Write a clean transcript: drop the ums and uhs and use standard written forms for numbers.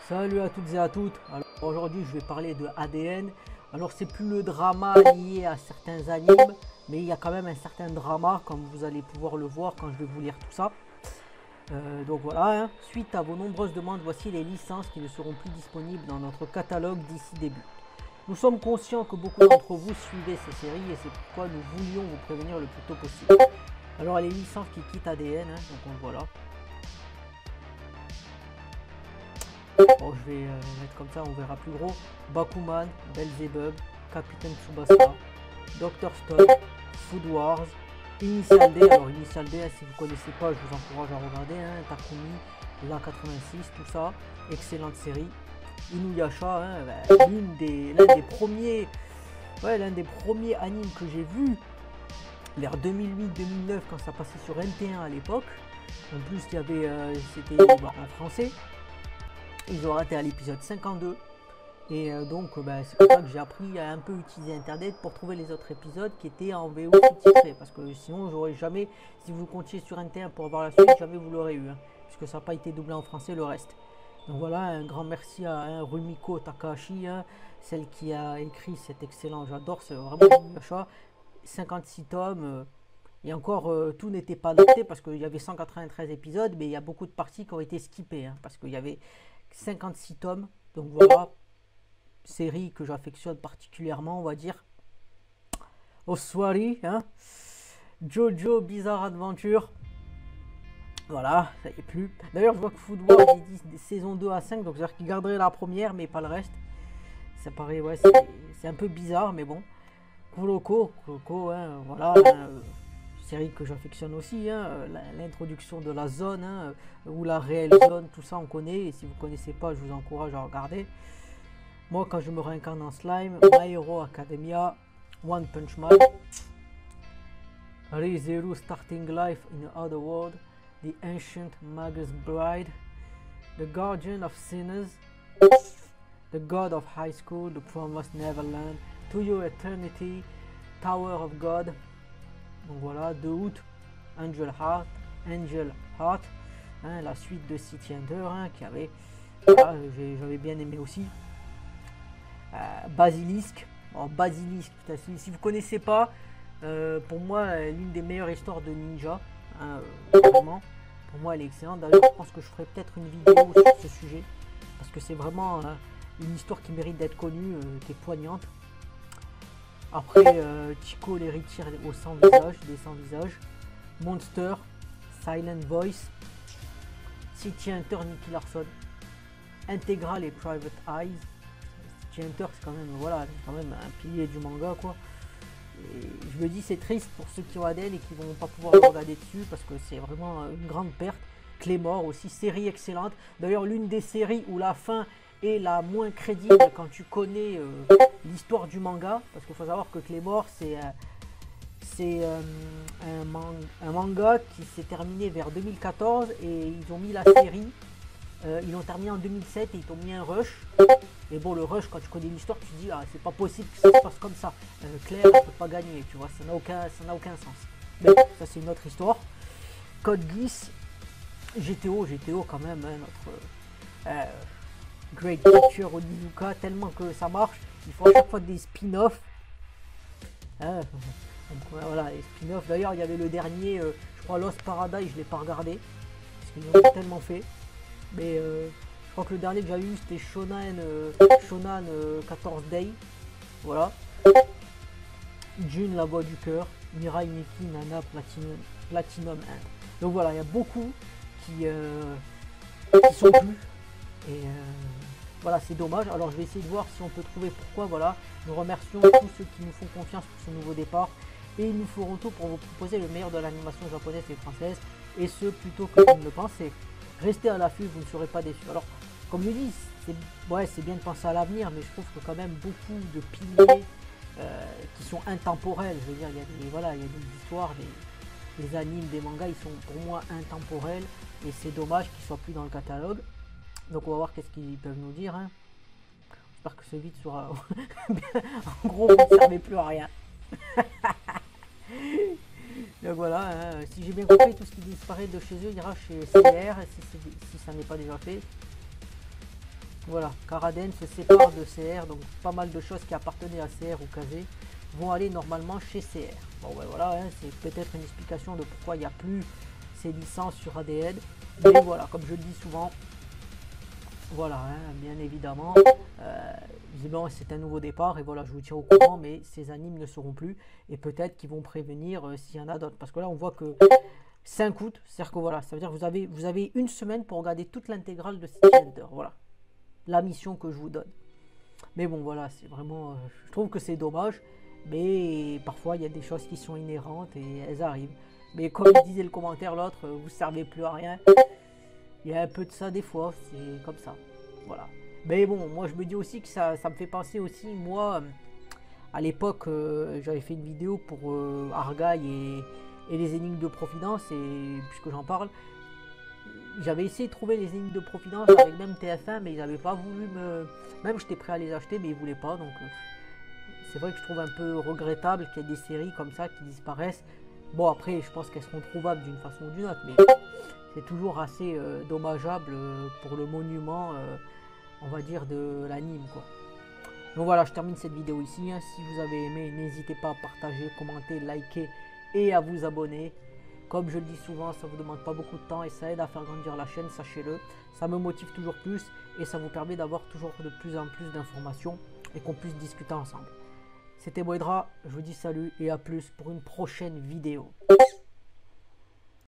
Salut à toutes et à toutes. Alors aujourd'hui je vais parler de ADN. Alors c'est plus le drama lié à certains animes, mais il y a quand même un certain drama comme vous allez pouvoir le voir quand je vais vous lire tout ça. Donc voilà, hein. Suite à vos nombreuses demandes, voici les licences qui ne seront plus disponibles dans notre catalogue d'ici début. Nous sommes conscients que beaucoup d'entre vous suivez ces séries et c'est pourquoi nous voulions vous prévenir le plus tôt possible. Alors les licences qui quittent ADN, hein, donc on voit là. Bon, je vais mettre comme ça, on verra plus gros. Bakuman, Belzebub, Capitaine Tsubasa, Dr Stone, Food Wars, Initial D. Alors Initial D, si vous ne connaissez pas, je vous encourage à regarder. Hein, Takumi, l'A86, tout ça. Excellente série. Inuyasha, hein, l'un des premiers animes que j'ai vu vers 2008-2009 quand ça passait sur NT1 à l'époque. En plus, il y avait, c'était en français. Ils ont arrêté à l'épisode 52 et donc c'est pour ça que j'ai appris à un peu utiliser internet pour trouver les autres épisodes qui étaient en VO sous-titrés, parce que sinon j'aurais jamais, si vous comptiez sur NT1 pour avoir la suite, jamais vous l'aurez eu, hein, puisque ça n'a pas été doublé en français le reste. Donc voilà, un grand merci à Rumiko Takahashi, hein, celle qui a écrit cet excellent, j'adore, c'est vraiment un achat, 56 tomes. Et encore, tout n'était pas adapté parce qu'il y avait 193 épisodes, mais il y a beaucoup de parties qui ont été skippées, hein, parce qu'il y avait 56 tomes. Donc voilà, série que j'affectionne particulièrement, on va dire. Oswari, hein. Jojo Bizarre Adventure. Voilà, ça y est plus. D'ailleurs, je vois que Food Wars dit saison 2 à 5, donc c'est-à-dire qu'ils garderaient la première, mais pas le reste. Ça paraît, ouais, c'est un peu bizarre, mais bon. Kuroko, hein, voilà. Hein, série que j'affectionne aussi, hein, l'introduction de la zone, hein, ou la réelle zone, tout ça on connaît, et si vous ne connaissez pas, je vous encourage à regarder. Moi, quand je me réincarne en slime, My Hero Academia, One Punch Man, ReZero Starting Life in Other World, The Ancient Magus Bride, The Guardian of Sinners, The God of High School, The Promised Neverland, To Your Eternity, Tower of God. Donc voilà, 2 août, Angel Heart, hein, la suite de City Hunter, hein, qui avait, voilà, j'avais bien aimé aussi. Basilisk, putain, si vous connaissez pas, pour moi l'une des meilleures histoires de ninja, hein, vraiment, pour moi elle est excellente. D'ailleurs, je pense que je ferai peut-être une vidéo sur ce sujet parce que c'est vraiment une histoire qui mérite d'être connue, qui est poignante. Après, Chico l'héritier au sans visage, des sans visages, Monster, Silent Voice, City Hunter, Nicky Larson, Integral et Private Eyes. City Hunter, c'est quand même, voilà, quand même un pilier du manga, quoi. Et je me dis, c'est triste pour ceux qui ont ADN et qui vont pas pouvoir regarder dessus parce que c'est vraiment une grande perte. Claymore aussi, série excellente. D'ailleurs, l'une des séries où la fin est la moins crédible quand tu connais l'histoire du manga, parce qu'il faut savoir que Claymore c'est un manga qui s'est terminé vers 2014 et ils ont mis la série, ils l'ont terminé en 2007 et ils ont mis un rush. Et bon, le rush, quand tu connais l'histoire, tu te dis, ah, c'est pas possible que ça se passe comme ça. Claire, elle peut pas gagner, tu vois, ça n'a aucun sens. Mais ça, c'est une autre histoire. Code Geass, GTO quand même, hein, notre Great Picture Onizuka, tellement que ça marche, il faut à chaque fois des spin-offs. Hein, donc voilà, les spin-offs. D'ailleurs, il y avait le dernier, je crois Lost Paradise, je l'ai pas regardé, parce qu'ils ont tellement fait. Mais je crois que le dernier que j'avais eu c'était Shonan 14 Day. Voilà. June, la voix du cœur. Mirai Nikki, Nana, Platinum 1. Donc voilà, il y a beaucoup qui sont plus. Et voilà, c'est dommage. Alors je vais essayer de voir si on peut trouver pourquoi. Voilà. Nous remercions tous ceux qui nous font confiance pour ce nouveau départ. Et nous ferons tout pour vous proposer le meilleur de l'animation japonaise et française. Et ce, plutôt que vous ne le pensez. Restez à l'affût, vous ne serez pas déçus. Alors, comme je dis, c'est bien de penser à l'avenir, mais je trouve que quand même beaucoup de piliers qui sont intemporels. Je veux dire, il y a des histoires, des animes, des mangas, ils sont pour moi intemporels, et c'est dommage qu'ils soient plus dans le catalogue. Donc on va voir qu'est-ce qu'ils peuvent nous dire. Hein. J'espère que ce vide sera... en gros, vous ne servez plus à rien. Donc voilà, hein, si j'ai bien compris, tout ce qui disparaît de chez eux ira chez CR, si ça n'est pas déjà fait. Voilà, Karaden se sépare de CR, donc pas mal de choses qui appartenaient à CR ou KZ vont aller normalement chez CR. Bon ouais, voilà, hein, c'est peut-être une explication de pourquoi il n'y a plus ces licences sur ADN. Mais voilà, comme je le dis souvent, voilà, hein, bien évidemment, visiblement c'est un nouveau départ et voilà, je vous tiens au courant, mais ces animes ne seront plus et peut-être qu'ils vont prévenir s'il y en a d'autres. Parce que là on voit que 5 août, c'est-à-dire que voilà, ça veut dire que vous avez une semaine pour regarder toute l'intégrale de City Hunter. Voilà, la mission que je vous donne. Mais bon, voilà, c'est vraiment. Je trouve que c'est dommage, mais parfois il y a des choses qui sont inhérentes et elles arrivent. Mais comme disait le commentaire l'autre, vous servez plus à rien. Il y a un peu de ça des fois, c'est comme ça. Voilà. Mais bon, moi je me dis aussi que ça me fait penser aussi, moi, à l'époque, j'avais fait une vidéo pour Argaï et les énigmes de Providence, et puisque j'en parle, j'avais essayé de trouver les énigmes de Providence avec même TF1, mais ils n'avaient pas voulu me. Même j'étais prêt à les acheter, mais ils voulaient pas. Donc c'est vrai que je trouve un peu regrettable qu'il y ait des séries comme ça qui disparaissent. Bon, après, je pense qu'elles seront trouvables d'une façon ou d'une autre, mais c'est toujours assez dommageable pour le monument, on va dire, de l'anime, quoi. Donc voilà, je termine cette vidéo ici. Hein. Si vous avez aimé, n'hésitez pas à partager, commenter, liker et à vous abonner. Comme je le dis souvent, ça ne vous demande pas beaucoup de temps et ça aide à faire grandir la chaîne, sachez-le. Ça me motive toujours plus et ça vous permet d'avoir toujours de plus en plus d'informations et qu'on puisse discuter ensemble. C'était Boydra, je vous dis salut et à plus pour une prochaine vidéo.